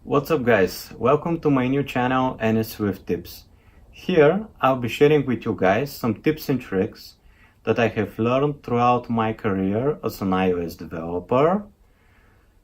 What's up guys, welcome to my new channel NSSwiftTips. Here I'll be sharing with you guys some tips and tricks that I have learned throughout my career as an iOS developer.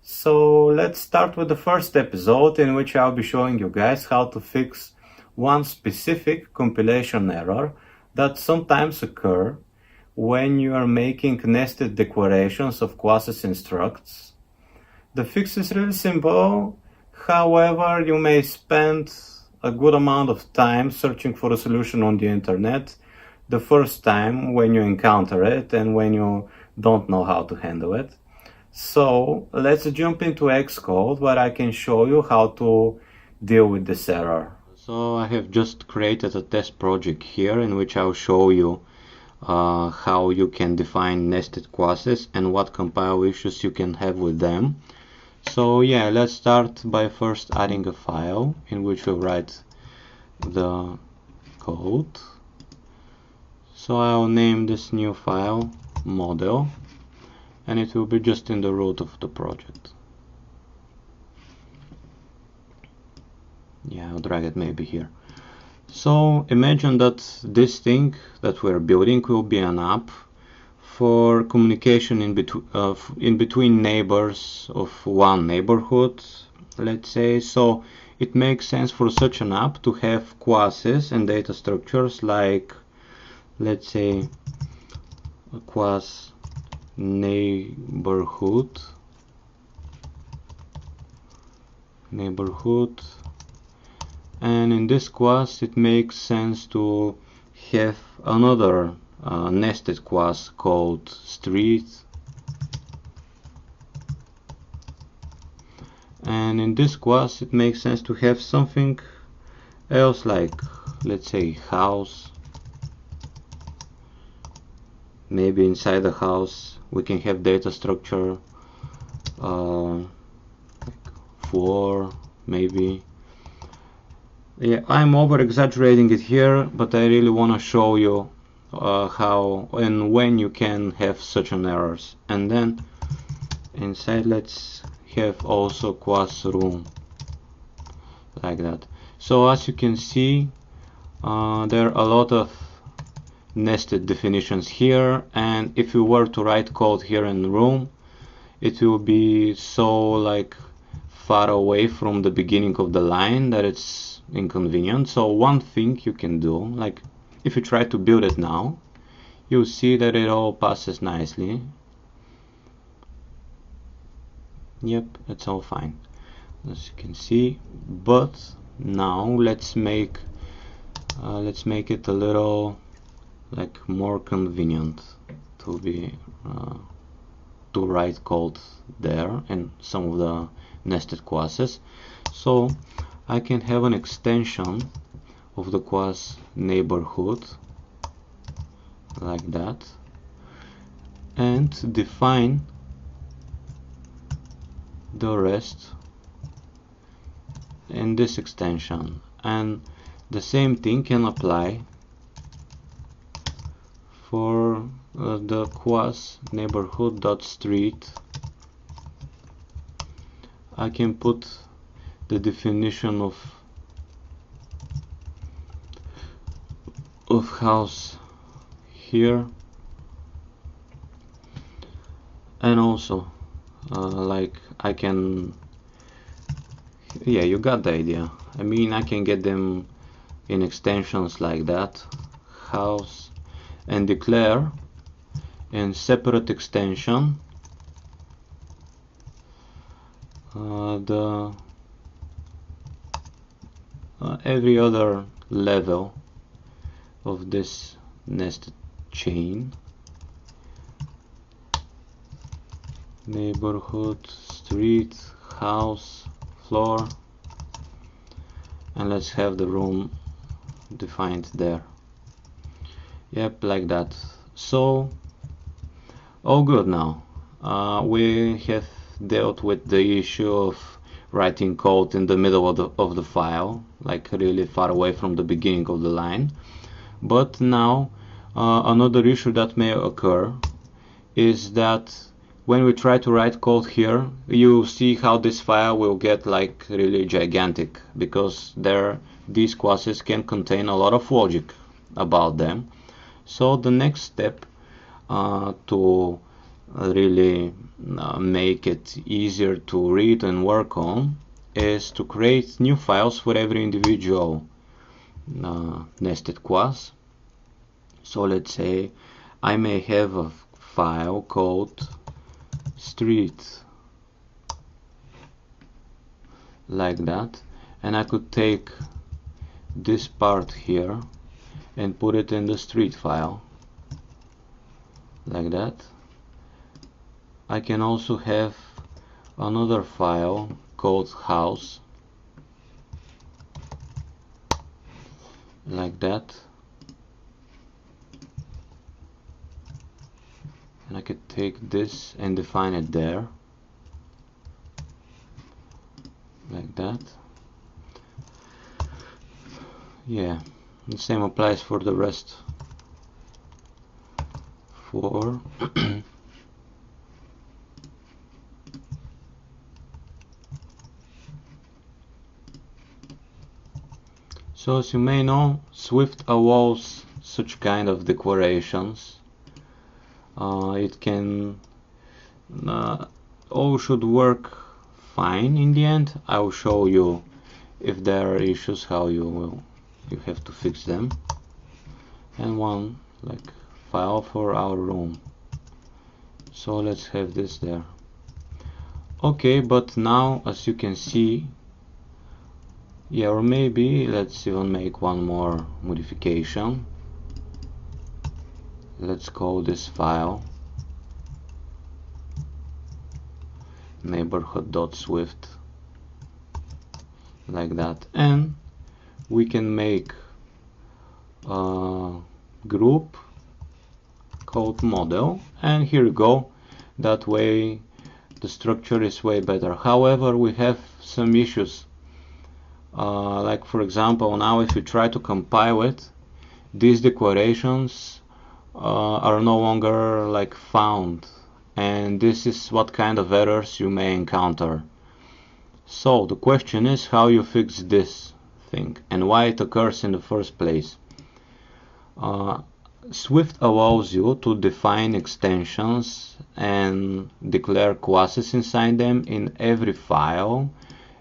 So let's start with the first episode, in which I'll be showing you guys how to fix one specific compilation error that sometimes occur when you are making nested declarations of classes and structs. The fix is really simple. However, you may spend a good amount of time searching for a solution on the internet the first time when you encounter it and when you don't know how to handle it. So let's jump into Xcode, where I can show you how to deal with this error. So I have just created a test project here in which I'll show you how you can define nested classes and what compile issues you can have with them. So yeah, let's start by first adding a file in which we'll write the code. So I'll name this new file model, and it will be just in the root of the project. Yeah, I'll drag it maybe here. So imagine that this thing that we're building will be an app for communication in between neighbors of one neighborhood, let's say. So it makes sense for such an app to have classes and data structures like, let's say, a class neighborhood, and in this class it makes sense to have another nested class called street, and in this class it makes sense to have something else like, let's say, house. Maybe inside the house we can have data structure like floor, maybe. Yeah, I'm over exaggerating it here, but I really want to show you how and when you can have such an errors. And then inside let's have also class room, like that. So as you can see, there are a lot of nested definitions here, and if you were to write code here in room, it will be so like far away from the beginning of the line that it's inconvenient. So one thing you can do, like if you try to build it now, you'll see that it all passes nicely. Yep, it's all fine, as you can see. But now let's make it a little like more convenient to be to write code there in some of the nested classes. So I can have an extension of the class neighborhood like that, and define the rest in this extension. And the same thing can apply for the class neighborhood.street. I can put the definition of house here, and also like I can, yeah, you got the idea. I mean, I can get them in extensions like that, house, and declare in separate extension the every other level of this nested chain: neighborhood, street, house, floor, and let's have the room defined there. Yep, like that. So all good now. We have dealt with the issue of writing code in the middle of the file, like really far away from the beginning of the line. But now another issue that may occur is that when we try to write code here, you see how this file will get like really gigantic, because these classes can contain a lot of logic about them. So the next step to really make it easier to read and work on is to create new files for every individual nested class. So let's say I may have a file called street, like that, and I could take this part here and put it in the street file, like that. I can also have another file called house, like that, and I could take this and define it there, like that. Yeah, the same applies for the rest. For so as you may know, Swift allows such kind of declarations. It can all should work fine in the end. I will show you if there are issues how you have to fix them. And one like file for our room. So let's have this there. Okay, but now as you can see, yeah, or maybe let's even make one more modification. Let's call this file neighborhood.swift, like that, and we can make a group called model, and here you go. That way the structure is way better. However, we have some issues, like for example, now if you try to compile it, these declarations are no longer like found, and this is what kind of errors you may encounter. So the question is how you fix this thing and why it occurs in the first place. Swift allows you to define extensions and declare classes inside them in every file,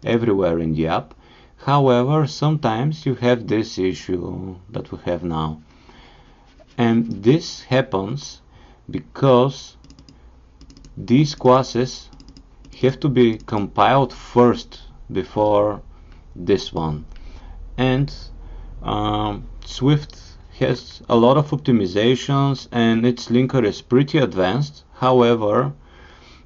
everywhere in the app. However, sometimes you have this issue that we have now. And this happens because these classes have to be compiled first before this one. And Swift has a lot of optimizations and its linker is pretty advanced. However,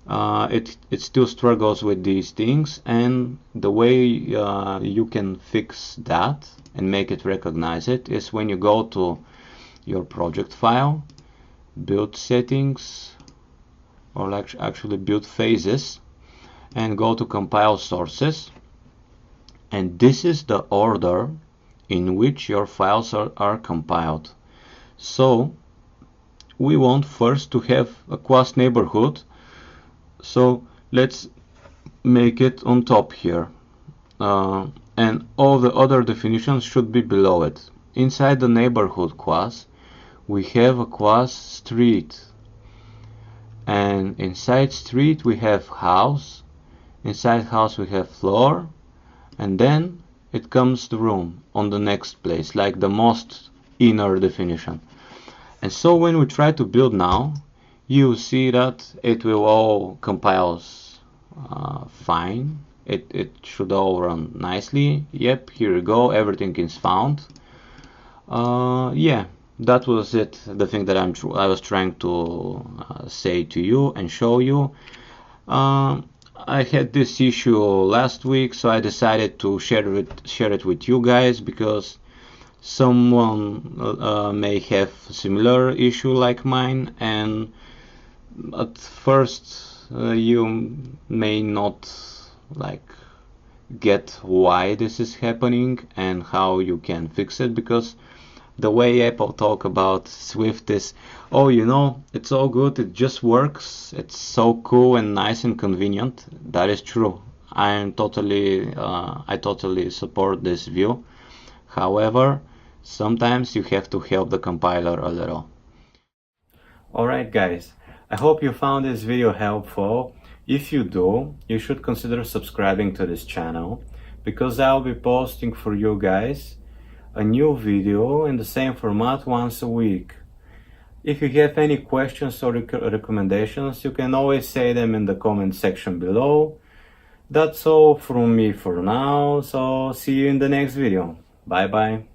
it still struggles with these things, and the way you can fix that and make it recognize it is when you go to your project file, build settings, or actually build phases, and go to compile sources, and this is the order in which your files are compiled. So we want first to have a class neighborhood, so let's make it on top here, and all the other definitions should be below it. Inside the neighborhood class we have a class street, and inside street we have house, inside house we have floor, and then it comes the room on the next place, like the most inner definition. And so when we try to build now, you see that it will all compile fine. It should all run nicely. Yep, here you go, everything is found. Yeah, that was it, the thing that I was trying to say to you and show you. I had this issue last week, so I decided to share it with you guys, because someone may have a similar issue like mine, and at first you may not like get why this is happening and how you can fix it, because the way Apple talk about Swift is, oh, you know, it's all good, it just works, it's so cool and nice and convenient. That is true. I totally support this view. However, sometimes you have to help the compiler a little. Alright guys, I hope you found this video helpful. If you do, you should consider subscribing to this channel, because I'll be posting for you guys a new video in the same format once a week. If you have any questions or recommendations, you can always say them in the comment section below. That's all from me for now, so see you in the next video. Bye bye.